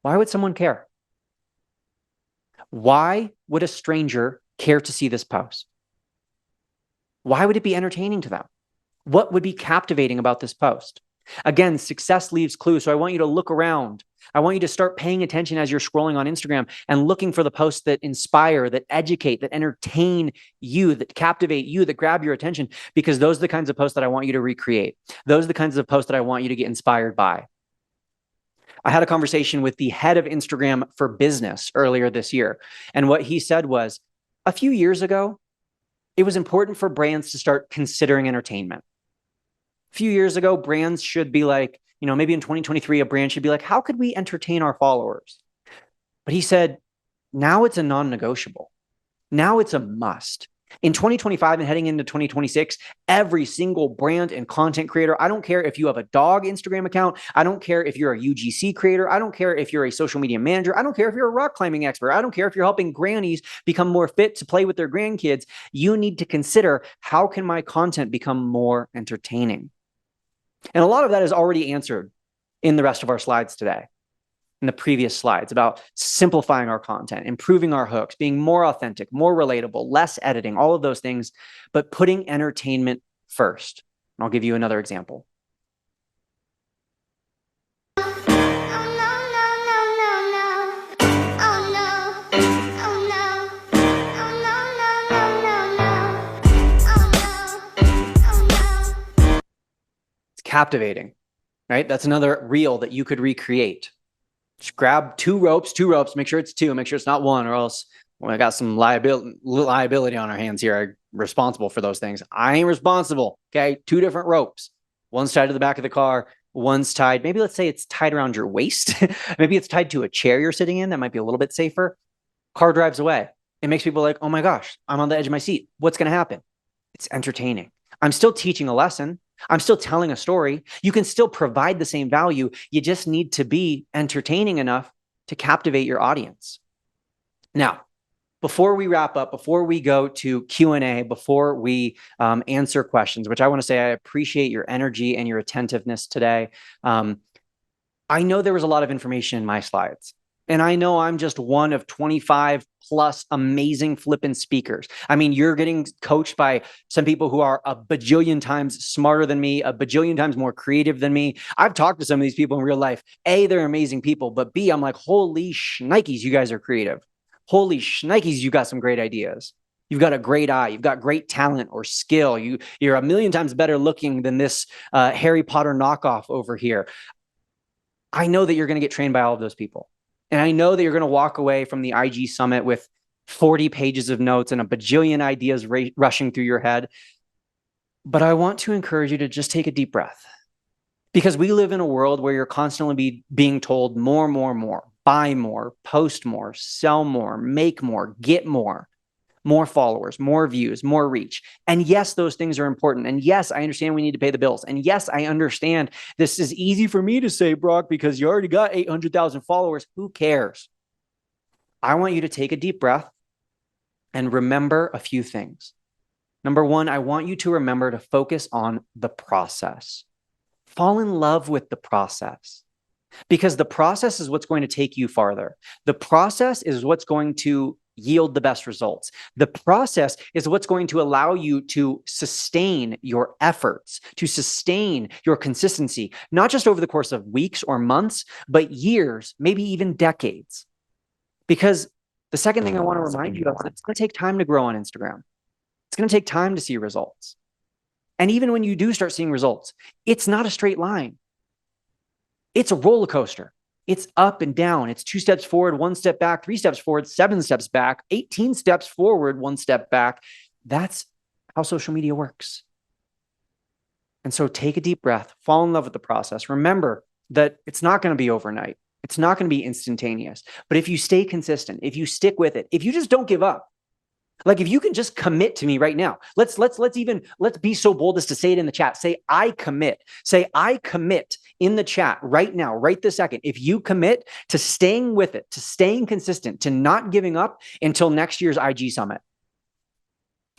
Why would someone care? Why would a stranger care to see this post? Why would it be entertaining to them? What would be captivating about this post? Again, success leaves clues. So I want you to look around. I want you to start paying attention as you're scrolling on Instagram and looking for the posts that inspire, that educate, that entertain you, that captivate you, that grab your attention, because those are the kinds of posts that I want you to recreate. Those are the kinds of posts that I want you to get inspired by. I had a conversation with the head of Instagram for business earlier this year. And what he said was, a few years ago, it was important for brands to start considering entertainment. A few years ago, brands should be like, maybe in 2023, a brand should be like, how could we entertain our followers? But he said, now it's a non-negotiable. Now it's a must. In 2025 and heading into 2026, every single brand and content creator, I don't care if you have a dog Instagram account, I don't care if you're a UGC creator, I don't care if you're a social media manager, I don't care if you're a rock climbing expert, I don't care if you're helping grannies become more fit to play with their grandkids, you need to consider, how can my content become more entertaining? And a lot of that is already answered in the rest of our slides today, in the previous slides, about simplifying our content, improving our hooks, being more authentic, more relatable, less editing, all of those things, but putting entertainment first. And I'll give you another example. It's captivating, right? That's another reel that you could recreate. Just grab two ropes, make sure it's two, make sure it's not one, or else I got some liability on our hands here. I'm responsible for those things. I ain't responsible. Okay. Two different ropes. One's tied to the back of the car. One's tied. Maybe let's say it's tied around your waist. Maybe it's tied to a chair you're sitting in. That might be a little bit safer. Car drives away. It makes people like, oh my gosh, I'm on the edge of my seat. What's going to happen? It's entertaining. I'm still teaching a lesson. I'm still telling a story. You can still provide the same value. You just need to be entertaining enough to captivate your audience. Now, before we wrap up, before we go to Q&A, before we answer questions, which I want to say I appreciate your energy and your attentiveness today. I know there was a lot of information in my slides. And I know I'm just one of 25 plus amazing flippin' speakers. I mean, you're getting coached by some people who are a bajillion times smarter than me, a bajillion times more creative than me. I've talked to some of these people in real life. A, they're amazing people, but B, I'm like, holy shnikes, you guys are creative. Holy shnikes, you got some great ideas. You've got a great eye. You've got great talent or skill. You're a million times better looking than this Harry Potter knockoff over here. I know that you're going to get trained by all of those people. And I know that you're going to walk away from the IG Summit with 40 pages of notes and a bajillion ideas rushing through your head. But I want to encourage you to just take a deep breath, because we live in a world where you're constantly being told more, buy more, post more, sell more, make more, get more followers, more views, more reach. And yes, those things are important. And yes, I understand we need to pay the bills. And yes, I understand this is easy for me to say, Brock, because you already got 800,000 followers. Who cares? I want you to take a deep breath and remember a few things. Number one, I want you to remember to focus on the process. Fall in love with the process, because the process is what's going to take you farther. The process is what's going to yield the best results. The process is what's going to allow you to sustain your efforts, to sustain your consistency, not just over the course of weeks or months, but years, maybe even decades. Because the second thing I want to remind you of is it's going to take time to grow on Instagram. It's going to take time to see results. And even when you do start seeing results, it's not a straight line. It's a roller coaster. It's up and down. It's 2 steps forward, 1 step back, 3 steps forward, 7 steps back, 18 steps forward, 1 step back. That's how social media works. And so take a deep breath, fall in love with the process. Remember that it's not going to be overnight. It's not going to be instantaneous. But if you stay consistent, if you stick with it, if you just don't give up, like if you can just commit to me right now, let's be so bold as to say it in the chat. Say, I commit. Say, I commit in the chat right now, right this second. If you commit to staying with it, to staying consistent, to not giving up until next year's IG Summit.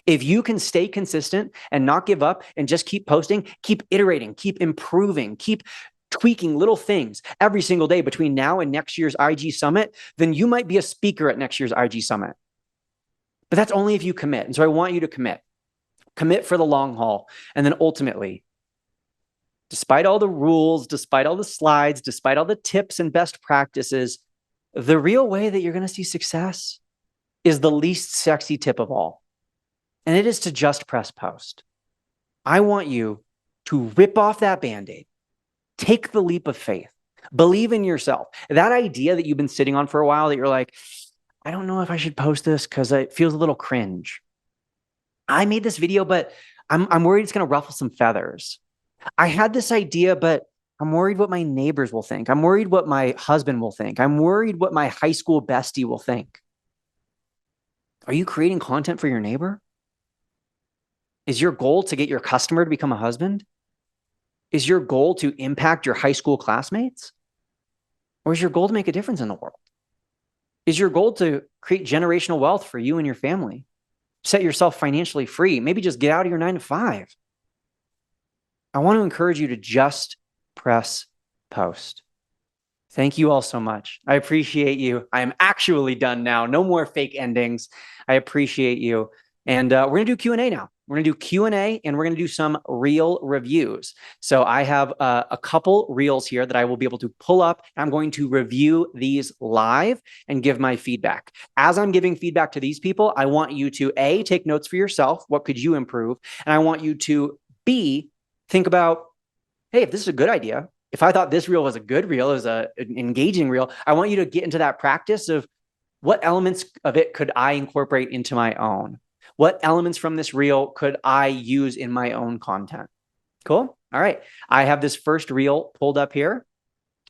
If you can stay consistent and not give up and just keep posting, keep iterating, keep improving, keep tweaking little things every single day between now and next year's IG Summit, then you might be a speaker at next year's IG Summit. But that's only if you commit. And so I want you to commit for the long haul. And then ultimately, despite all the rules, despite all the slides, despite all the tips and best practices, the real way that you're going to see success is the least sexy tip of all. And it is to just press post. I want you to rip off that Band-Aid, take the leap of faith, believe in yourself. That idea that you've been sitting on for a while that you're like, I don't know if I should post this because it feels a little cringe. I made this video, but I'm worried it's going to ruffle some feathers. I had this idea, but I'm worried what my neighbors will think. I'm worried what my husband will think. I'm worried what my high school bestie will think. Are you creating content for your neighbor? Is your goal to get your customer to become a husband? Is your goal to impact your high school classmates? Or is your goal to make a difference in the world? Is your goal to create generational wealth for you and your family? Set yourself financially free. Maybe just get out of your 9 to 5. I want to encourage you to just press post. Thank you all so much. I appreciate you. I am actually done now. No more fake endings. I appreciate you. And we're going to do Q&A now. We're going to do Q&A and we're going to do some reel reviews. So I have a couple reels here that I will be able to pull up. I'm going to review these live and give my feedback. As I'm giving feedback to these people, I want you to A, take notes for yourself. What could you improve? And I want you to B, think about, hey, if this is a good idea, if I thought this reel was a good reel, it was an engaging reel, I want you to get into that practice of what elements of it could I incorporate into my own? What elements from this reel could I use in my own content? Cool. All right. I have this first reel pulled up here.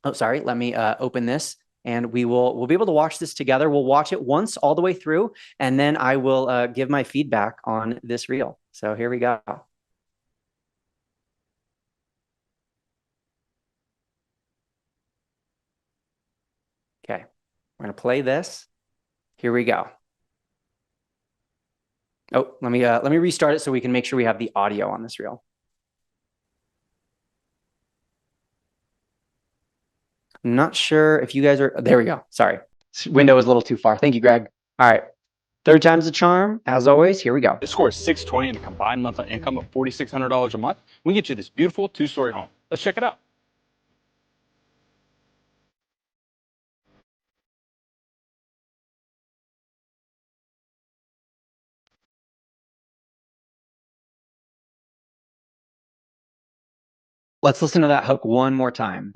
Oh, sorry. Let me open this and we'll be able to watch this together. We'll watch it once all the way through, and then I will give my feedback on this reel. So here we go. Okay. We're going to play this. Here we go. Oh, let me restart it so we can make sure we have the audio on this reel. I'm not sure if you guys are, there we go. Sorry. This window is a little too far. Thank you, Greg. All right. Third time's the charm. As always, here we go. This score is 620 and a combined monthly income of $4,600 a month. We can get you this beautiful 2-story home. Let's check it out. Let's listen to that hook one more time.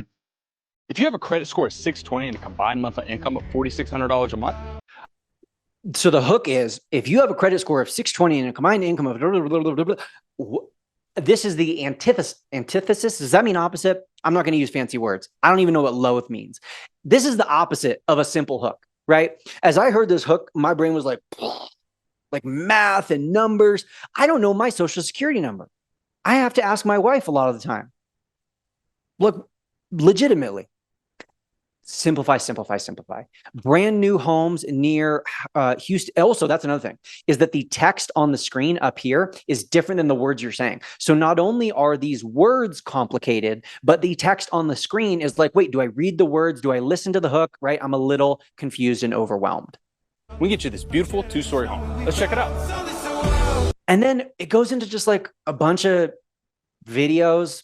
If you have a credit score of 620 and a combined monthly income of $4,600 a month. So the hook is, if you have a credit score of 620 and a combined income of this is the antithesis. Does that mean opposite? I'm not going to use fancy words. I don't even know what loath means. This is the opposite of a simple hook, right? As I heard this hook, my brain was like math and numbers. I don't know my social security number. I have to ask my wife a lot of the time. Look, legitimately. Simplify, simplify, simplify. Brand new homes near Houston. Also, that's another thing, is that the text on the screen up here is different than the words you're saying. So not only are these words complicated, but the text on the screen is like, wait, do I read the words? Do I listen to the hook? Right? I'm a little confused and overwhelmed. We can get you this beautiful 2-story home. Let's check it out. And then it goes into just like a bunch of videos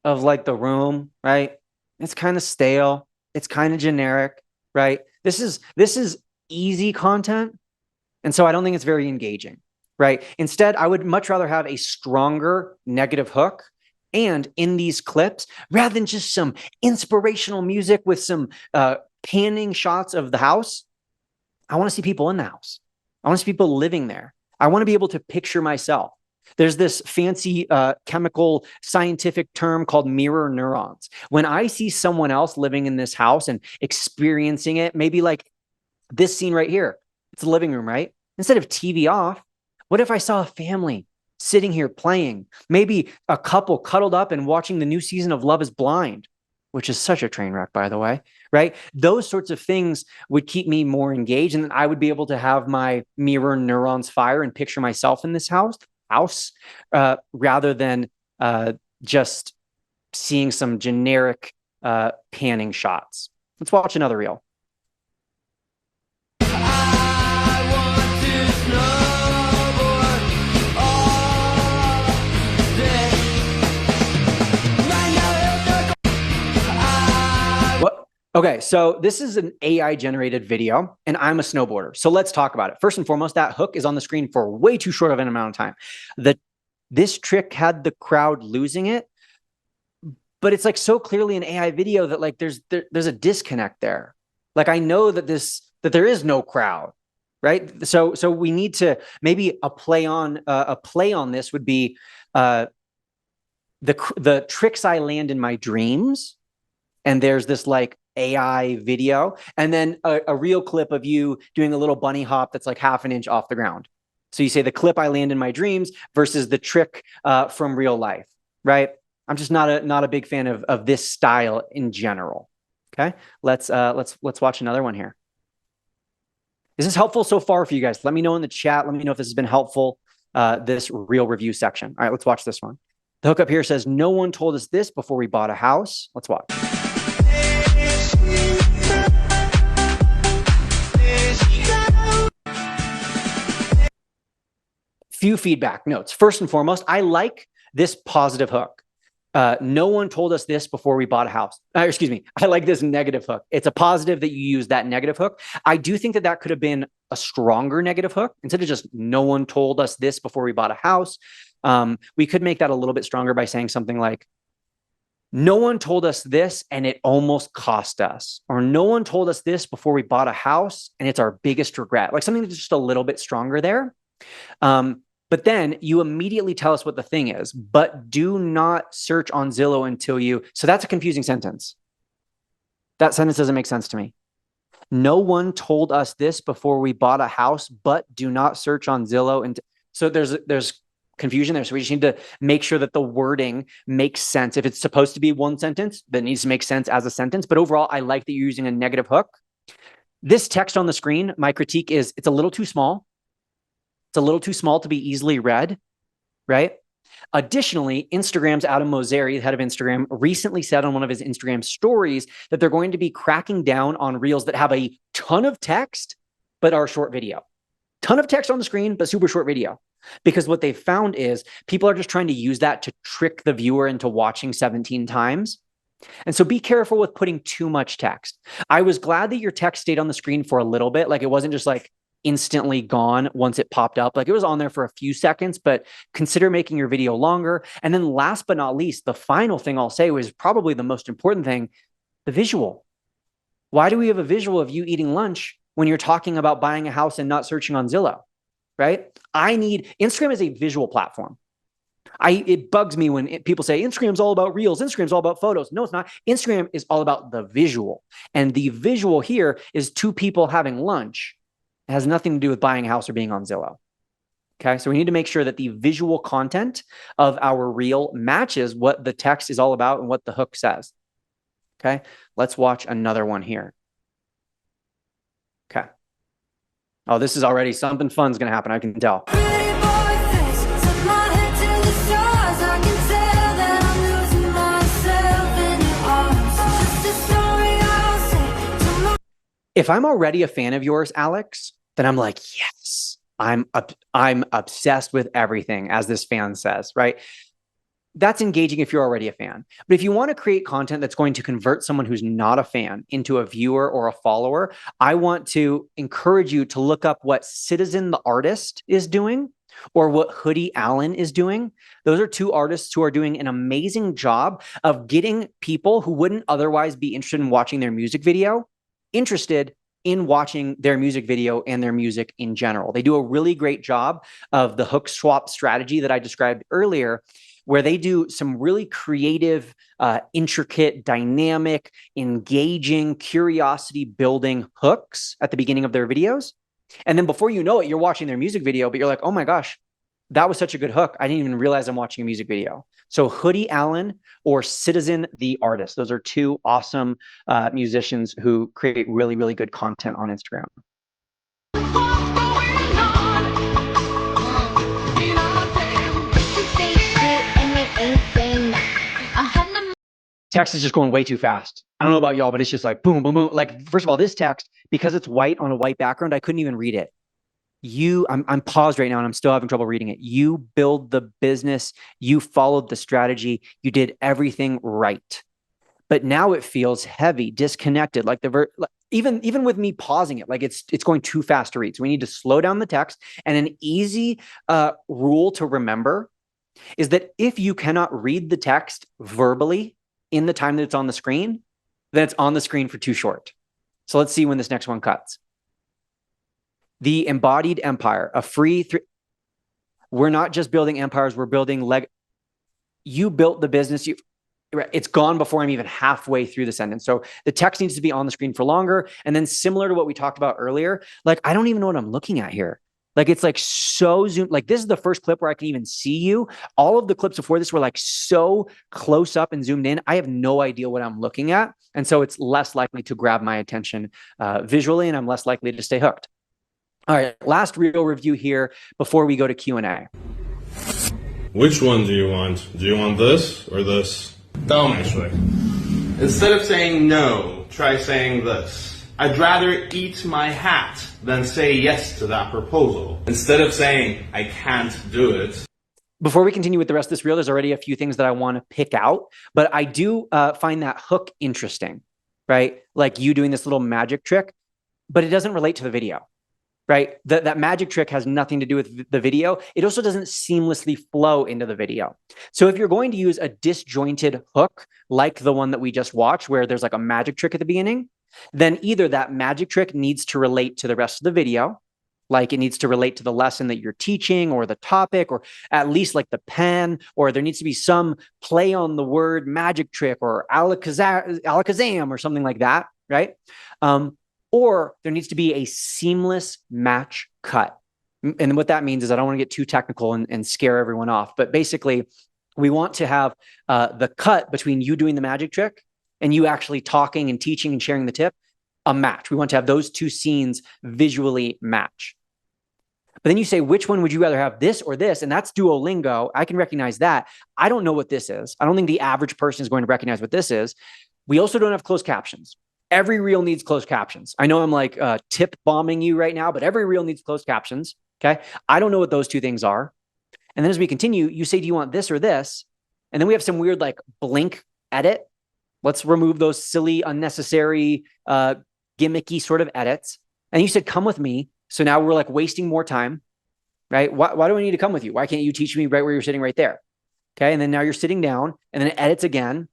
of like the room, right? It's kind of stale. It's kind of generic, right? This is easy content. And so I don't think it's very engaging, right? Instead, I would much rather have a stronger negative hook. And in these clips, rather than just some inspirational music with some panning shots of the house, I want to see people in the house. I want to see people living there. I want to be able to picture myself. There's this fancy chemical scientific term called mirror neurons. When I see someone else living in this house and experiencing it, maybe like this scene right here, it's a living room, right? Instead of TV off, what if I saw a family sitting here playing, maybe a couple cuddled up and watching the new season of Love is Blind, which is such a train wreck, by the way, right? Those sorts of things would keep me more engaged, and then I would be able to have my mirror neurons fire and picture myself in this house rather than just seeing some generic panning shots. Let's watch another reel. Okay, so this is an AI generated video and I'm a snowboarder. So let's talk about it. First and foremost, that hook is on the screen for way too short of an amount of time. This trick had the crowd losing it, but it's like so clearly an AI video that like there's a disconnect there. Like I know that there is no crowd, right? So we need to maybe a play on this would be the tricks I land in my dreams, and there's this like AI video, and then a real clip of you doing a little bunny hop that's like half an inch off the ground. So you say the clip I land in my dreams versus the trick from real life, right? I'm just not a big fan of this style in general. Okay, let's watch another one here. Is this helpful so far for you guys? Let me know in the chat. Let me know if this has been helpful. This reel review section. All right, let's watch this one. The hookup here says, "No one told us this before we bought a house." Let's watch. Few feedback notes. First and foremost, I like this positive hook. No one told us this before we bought a house. Excuse me. I like this negative hook. It's a positive that you use that negative hook. I do think that could have been a stronger negative hook instead of just "no one told us this before we bought a house." We could make that a little bit stronger by saying something like, "No one told us this and it almost cost us," or "No one told us this before we bought a house and it's our biggest regret." Like something that's just a little bit stronger there. But then you immediately tell us what the thing is, "But do not search on Zillow until you." So that's a confusing sentence. That sentence doesn't make sense to me. No one told us this before we bought a house, but do not search on Zillow. And so there's confusion there. So we just need to make sure that the wording makes sense. If it's supposed to be one sentence, that needs to make sense as a sentence. But overall, I like that you're using a negative hook. This text on the screen, my critique is it's a little too small. It's a little too small to be easily read, right? Additionally, Instagram's Adam Mosseri, the head of Instagram, recently said on one of his Instagram stories that they're going to be cracking down on reels that have a ton of text, but are short video. Ton of text on the screen, but super short video. Because what they found is people are just trying to use that to trick the viewer into watching 17 times. And so be careful with putting too much text. I was glad that your text stayed on the screen for a little bit. Like it wasn't just like instantly gone once it popped up. Like it was on there for a few seconds, but consider making your video longer. And then last but not least, the final thing I'll say was probably the most important thing, the visual. Why do we have a visual of you eating lunch when you're talking about buying a house and not searching on Zillow, right? Instagram is a visual platform. It bugs me when people say Instagram's all about reels, Instagram's all about photos. No, it's not. Instagram is all about the visual. And the visual here is two people having lunch. It has nothing to do with buying a house or being on Zillow. Okay, so we need to make sure that the visual content of our reel matches what the text is all about and what the hook says. Okay, let's watch another one here. Okay. Oh, this is already something fun's going to happen, I can tell. If I'm already a fan of yours, Alex, then I'm like, yes, I'm obsessed with everything, as this fan says, right? That's engaging if you're already a fan. But if you want to create content that's going to convert someone who's not a fan into a viewer or a follower, I want to encourage you to look up what Citizen the Artist is doing or what Hoodie Allen is doing. Those are two artists who are doing an amazing job of getting people who wouldn't otherwise be interested in watching their music video interested in watching their music video and their music in general. They do a really great job of the hook swap strategy that I described earlier, where they do some really creative, intricate, dynamic, engaging, curiosity building hooks at the beginning of their videos. And then before you know it, you're watching their music video, but you're like, oh my gosh, that was such a good hook. I didn't even realize I'm watching a music video. So Hoodie Allen or Citizen the Artist. Those are two awesome musicians who create really, really good content on Instagram. Text is just going way too fast. I don't know about y'all, but it's just like boom, boom, boom. Like, first of all, this text, because it's white on a white background, I couldn't even read it. I'm paused right now and I'm still having trouble reading it. You build the business, you followed the strategy, you did everything right. But now it feels heavy, disconnected, like even with me pausing it, like it's going too fast to read. So we need to slow down the text. And an easy rule to remember is that if you cannot read the text verbally in the time that it's on the screen, then it's on the screen for too short. So let's see when this next one cuts. The embodied empire, a free we're not just building empires, we're building you built the business. It's gone before I'm even halfway through the sentence. So the text needs to be on the screen for longer. And then similar to what we talked about earlier, like, I don't even know what I'm looking at here. Like, it's like so zoomed. Like, this is the first clip where I can even see you. All of the clips before this were like so close up and zoomed in. I have no idea what I'm looking at. And so it's less likely to grab my attention visually, and I'm less likely to stay hooked. All right, last reel review here before we go to Q&A. Which one do you want? Do you want this or this? Tell me. Instead of saying no, try saying this. I'd rather eat my hat than say yes to that proposal. Instead of saying I can't do it. Before we continue with the rest of this reel, there's already a few things that I want to pick out, but I do find that hook interesting, right? Like you doing this little magic trick, but it doesn't relate to the video. Right? That magic trick has nothing to do with the video. It also doesn't seamlessly flow into the video. So if you're going to use a disjointed hook, like the one that we just watched, where there's like a magic trick at the beginning, then either that magic trick needs to relate to the rest of the video, like it needs to relate to the lesson that you're teaching or the topic, or at least like the pen, or there needs to be some play on the word magic trick or alakazam or something like that, right? Or there needs to be a seamless match cut. And what that means is, I don't want to get too technical and scare everyone off, but basically we want to have the cut between you doing the magic trick and you actually talking and teaching and sharing the tip, a match. We want to have those two scenes visually match. But then you say, which one would you rather have, this or this? And that's Duolingo. I can recognize that. I don't know what this is. I don't think the average person is going to recognize what this is. We also don't have closed captions. Every reel needs closed captions. I know I'm like tip bombing you right now, but every reel needs closed captions. Okay. I don't know what those two things are. And then as we continue, you say, do you want this or this? And then we have some weird like blink edit. Let's remove those silly, unnecessary, gimmicky sort of edits. And you said, come with me. So now we're like wasting more time, right? Why do I need to come with you? Why can't you teach me right where you're sitting right there? Okay. And then now you're sitting down and then it edits again.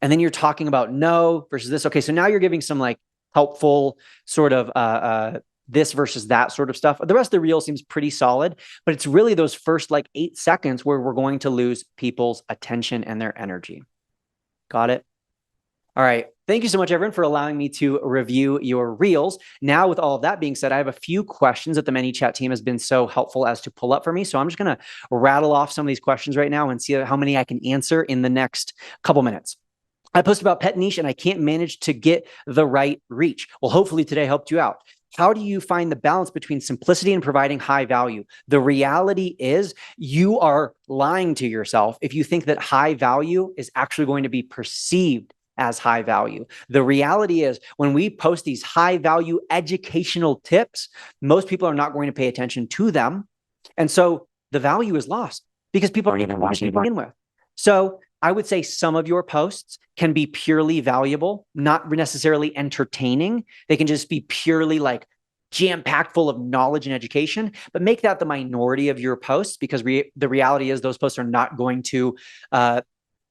And then you're talking about no versus this. Okay, so now you're giving some like helpful sort of this versus that sort of stuff. The rest of the reel seems pretty solid, but it's really those first like 8 seconds where we're going to lose people's attention and their energy. Got it? All right. Thank you so much, everyone, for allowing me to review your reels. Now, with all of that being said, I have a few questions that the Manychat team has been so helpful as to pull up for me. So I'm just going to rattle off some of these questions right now and see how many I can answer in the next couple minutes. I post about pet niche and I can't manage to get the right reach. Well, hopefully today helped you out. How do you find the balance between simplicity and providing high value? The reality is you are lying to yourself if you think that high value is actually going to be perceived as high value. The reality is when we post these high value educational tips, most people are not going to pay attention to them. And so the value is lost because people aren't even watching to begin with. So I would say some of your posts can be purely valuable, not necessarily entertaining. They can just be purely like jam-packed full of knowledge and education, but make that the minority of your posts because the reality is those posts are not going to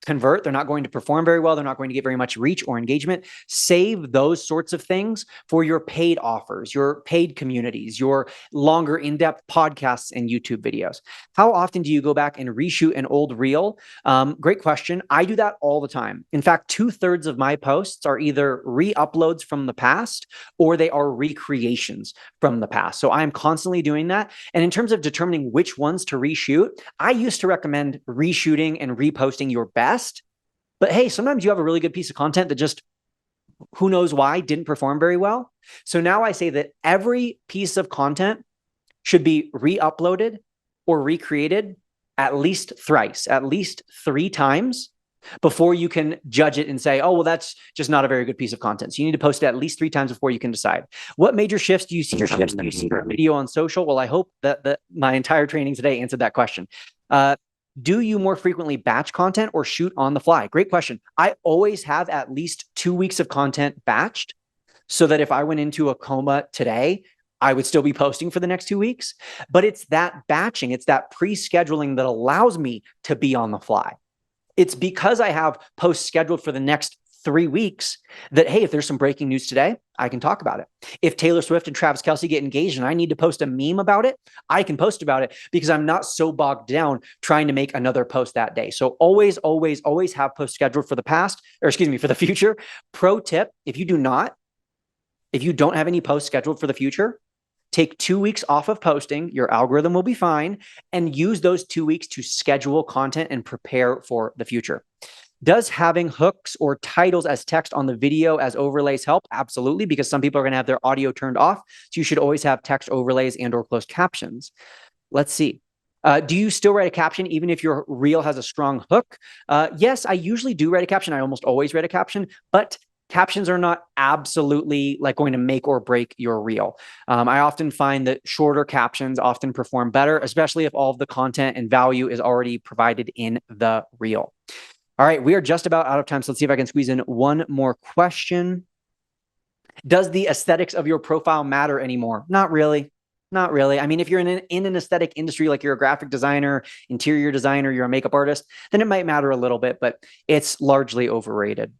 convert. They're not going to perform very well. They're not going to get very much reach or engagement. Save those sorts of things for your paid offers, your paid communities, your longer in-depth podcasts and YouTube videos. How often do you go back and reshoot an old reel? Great question. I do that all the time. In fact, 2/3 of my posts are either re-uploads from the past or they are recreations from the past. So I'm constantly doing that. And in terms of determining which ones to reshoot, I used to recommend reshooting and reposting your best. But hey, sometimes you have a really good piece of content that just, who knows why, didn't perform very well. So now I say that every piece of content should be re-uploaded or recreated at least thrice, at least 3 times before you can judge it and say, oh, well, that's just not a very good piece of content. So you need to post it at least 3 times before you can decide. What major shifts do you see in video on social? Well, I hope that my entire training today answered that question. Do you more frequently batch content or shoot on the fly? Great question. I always have at least 2 weeks of content batched so that if I went into a coma today, I would still be posting for the next 2 weeks. But it's that batching, it's that pre-scheduling that allows me to be on the fly. It's because I have posts scheduled for the next 3 weeks that, hey, if there's some breaking news today, I can talk about it. If Taylor Swift and Travis Kelce get engaged and I need to post a meme about it, I can post about it because I'm not so bogged down trying to make another post that day. So always, always, always have posts scheduled for the past, or excuse me, for the future. Pro tip, if you don't have any posts scheduled for the future, take 2 weeks off of posting. Your algorithm will be fine, and use those 2 weeks to schedule content and prepare for the future. Does having hooks or titles as text on the video as overlays help? Absolutely, because some people are going to have their audio turned off. So you should always have text overlays and or closed captions. Let's see. Do you still write a caption even if your reel has a strong hook? Yes, I usually do write a caption. I almost always write a caption, but captions are not absolutely like going to make or break your reel. I often find that shorter captions often perform better, especially if all of the content and value is already provided in the reel. All right, we are just about out of time. So let's see if I can squeeze in one more question. Does the aesthetics of your profile matter anymore? Not really. Not really. I mean, if you're in an aesthetic industry, like you're a graphic designer, interior designer, you're a makeup artist, then it might matter a little bit, but it's largely overrated.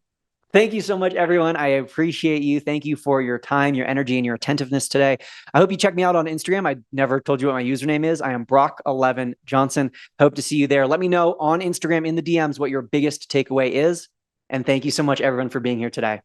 Thank you so much, everyone. I appreciate you. Thank you for your time, your energy, and your attentiveness today. I hope you check me out on Instagram. I never told you what my username is. I am Brock11 Johnson. Hope to see you there. Let me know on Instagram in the DMs what your biggest takeaway is. And thank you so much, everyone, for being here today.